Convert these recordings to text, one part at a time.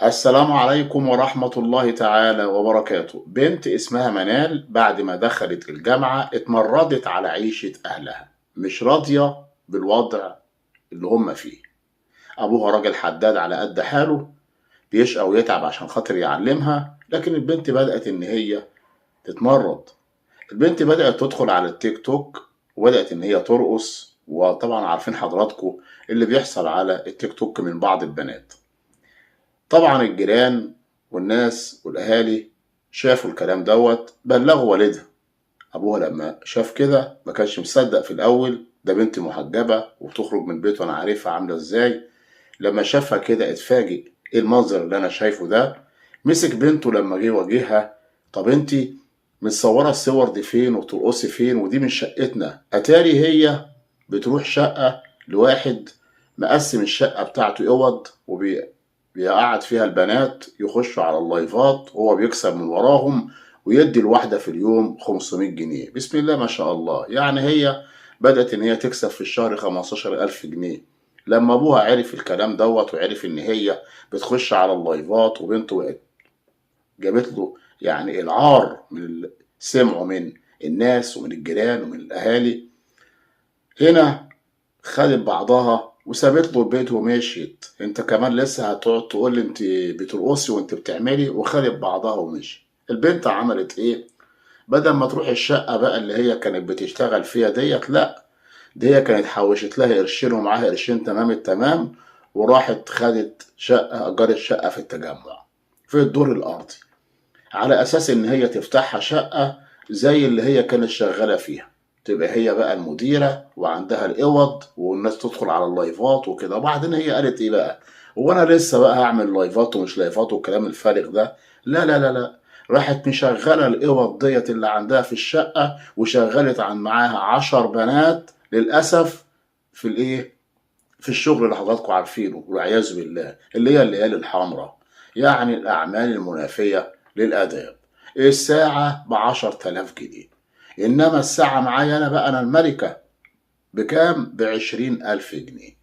السلام عليكم ورحمة الله تعالى وبركاته. بنت اسمها منال بعد ما دخلت الجامعة اتمردت على عيشة أهلها، مش راضية بالوضع اللي هم فيه. أبوها راجل حداد على قد حاله، بيشقى ويتعب عشان خاطر يعلمها، لكن البنت بدأت إن هي تتمرد. البنت بدأت تدخل على التيك توك وبدأت إن هي ترقص، وطبعا عارفين حضراتكم اللي بيحصل على التيك توك من بعض البنات. طبعا الجيران والناس والأهالي شافوا الكلام دوت، بلغوا والدها. أبوها لما شاف كده ما كانش مصدق في الأول، ده بنت محجبة وتخرج من بيته أنا عارفها عاملة إزاي. لما شافها كده اتفاجئ، إيه المنظر اللي أنا شايفه ده؟ مسك بنته لما جه واجهها. طب انتي متصورة الصور دي فين وترقصي فين؟ ودي من شقتنا. أتاري هي بتروح شقة لواحد مقسم الشقة بتاعته اوض، بيقعد فيها البنات يخشوا على اللايفات وهو بيكسب من وراهم، ويدي الواحدة في اليوم 500 جنيه. بسم الله ما شاء الله. يعني هي بدأت إن هي تكسب في الشهر 15,000 جنيه. لما أبوها عرف الكلام دوت وعرف إن هي بتخش على اللايفات، وبنته جابت له يعني العار من اللي سمعوا من الناس ومن الجيران ومن الأهالي، هنا خدت بعضها وسابت له البيت ومشيت. انت كمان لسه هتقعد تقول لي انت بترقصي وانت بتعملي؟ وخدت بعضها ومشي. البنت عملت ايه؟ بدل ما تروح الشقة بقى اللي هي كانت بتشتغل فيها ديت، لا، دي هي كانت حوشت لها قرشين ومعاها قرشين تمام التمام، وراحت خدت شقة، أجرت شقة في التجمع في الدور الأرضي، على أساس إن هي تفتحها شقة زي اللي هي كانت شغالة فيها، تبقى هي بقى المديرة وعندها الأوض والناس تدخل على اللايفات وكده. وبعدين هي قالت إيه بقى؟ هو أنا لسه بقى هعمل لايفات ومش لايفات والكلام الفارغ ده؟ لا لا لا لا. راحت مشغلة الأوض ديت اللي عندها في الشقة، وشغلت عن معاها 10 بنات للأسف في الإيه؟ في الشغل اللي حضراتكم عارفينه والعياذ بالله، اللي هي الليالي الحمراء، يعني الأعمال المنافية للآداب. الساعة ب10,000 جنيه، إنما الساعة معايا أنا بقى، أنا الملكة، بكام؟ ب20,000 جنيه.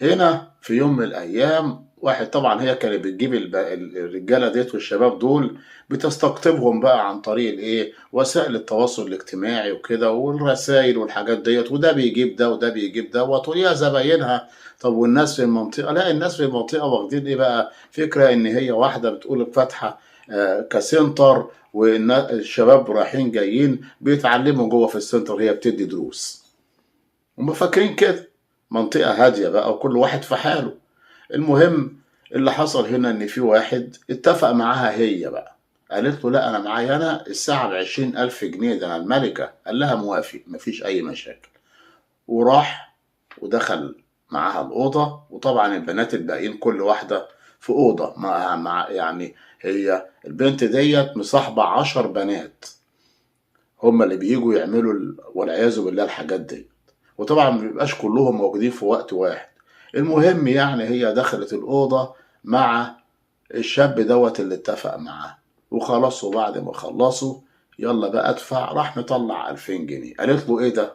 هنا في يوم من الأيام واحد، طبعا هي كانت بتجيب الرجالة ديت والشباب دول، بتستقطبهم بقى عن طريق الإيه؟ وسائل التواصل الاجتماعي وكده والرسائل والحاجات ديت، وده بيجيب ده وده بيجيب ده، وتقول زباينها. طب والناس في المنطقة؟ لا، الناس في المنطقة واخدين إيه بقى؟ فكرة إن هي واحدة بتقول فاتحة كسنتر، والشباب رايحين جايين بيتعلموا جوه في السنتر، هي بتدي دروس. هم فاكرين كده منطقة هادية بقى وكل واحد في حاله. المهم، اللي حصل هنا ان في واحد اتفق معاها هي بقى، قالت له لا، انا معايا انا الساعة ب20,000 جنيه، ده انا الملكة. قال لها موافق، مفيش اي مشاكل. وراح ودخل معاها الأوضة، وطبعا البنات الباقيين كل واحدة في أوضة مع يعني هي البنت ديت مصاحبة 10 بنات، هم اللي بيجوا يعملوا والعياذ بالله الحاجات دي. وطبعا ما بيبقاش كلهم موجودين في وقت واحد. المهم يعني هي دخلت الأوضة مع الشاب دوت اللي اتفق معاه وخلاص. وبعد ما خلصوا، يلا بقى ادفع، راح مطلع 2000 جنيه. قالت له ايه ده؟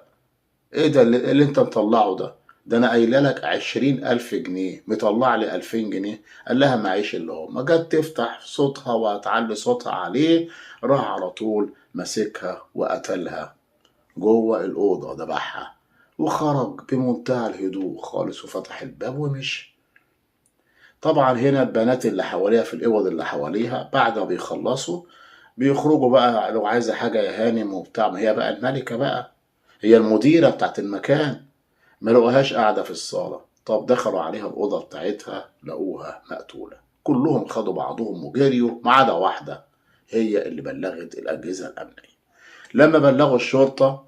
ايه ده اللي انت مطلعه ده؟ ده انا قايله لك 20,000 جنيه، مطلع لي 2000 جنيه؟ قال لها معيش اللي هو. ما جت تفتح صوتها وهتعلي صوتها عليه، راح على طول ماسكها وقتلها جوه الأوضة، ذبحها، وخرج بمنتهى الهدوء خالص وفتح الباب ومشي. طبعا هنا البنات اللي حواليها في الأوض اللي حواليها بعد ما بيخلصوا بيخرجوا بقى، لو عايزة حاجة يا هانم وبتاع، ما هي بقى الملكة بقى، هي المديرة بتاعت المكان. ما لقوهاش قاعدة في الصالة. طب دخلوا عليها الأوضة بتاعتها لقوها مقتولة. كلهم خدوا بعضهم وجريوا ما عدا واحدة، هي اللي بلغت الأجهزة الأمنية. لما بلغوا الشرطة،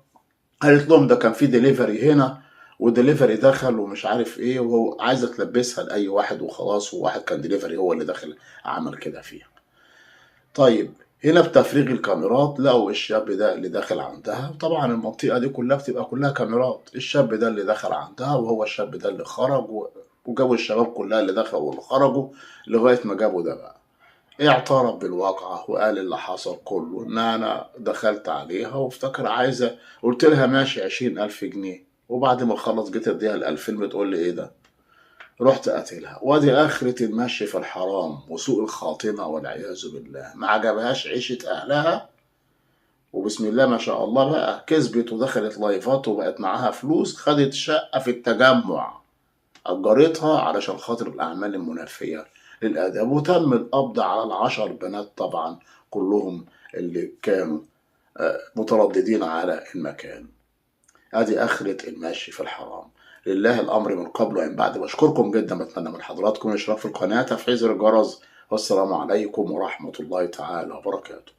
قالت لهم ده كان في ديليفري هنا، وديليفري دخل ومش عارف ايه، وهو عايزه تلبسها لاي واحد وخلاص، وواحد كان ديليفري هو اللي دخل عمل كده فيها. طيب، هنا بتفريغ الكاميرات لقوا الشاب ده اللي داخل عندها. طبعا المنطقه دي كلها بتبقى كلها كاميرات. الشاب ده اللي دخل عندها، وهو الشاب ده اللي خرج، وجابوا الشباب كلها اللي دخلوا واللي خرجوا لغايه ما جابوا ده بقى. اعترف بالواقعة وقال اللي حصل كله، ان انا دخلت عليها وافتكر عايزة، قلت لها ماشي 20,000 جنيه، وبعد ما خلص جيت اديها ال2000 بتقول لي ايه ده؟ رحت قاتلها. وادي اخرة المشي في الحرام وسوء الخاتمة والعياذ بالله. ما عجبهاش عيشة اهلها، وبسم الله ما شاء الله بقى كسبت ودخلت لايفات وبقت معاها فلوس، خدت شقة في التجمع أجرتها علشان خاطر الأعمال المنافية للآداب، وتم القبض على ال10 بنات طبعا كلهم اللي كانوا مترددين على المكان. ادي اخرة المشي في الحرام. لله الامر من قبل ومن بعد. بشكركم جدا، بتمنى من حضراتكم الاشتراك في القناة، تفعيل زر الجرس. والسلام عليكم ورحمة الله تعالى وبركاته.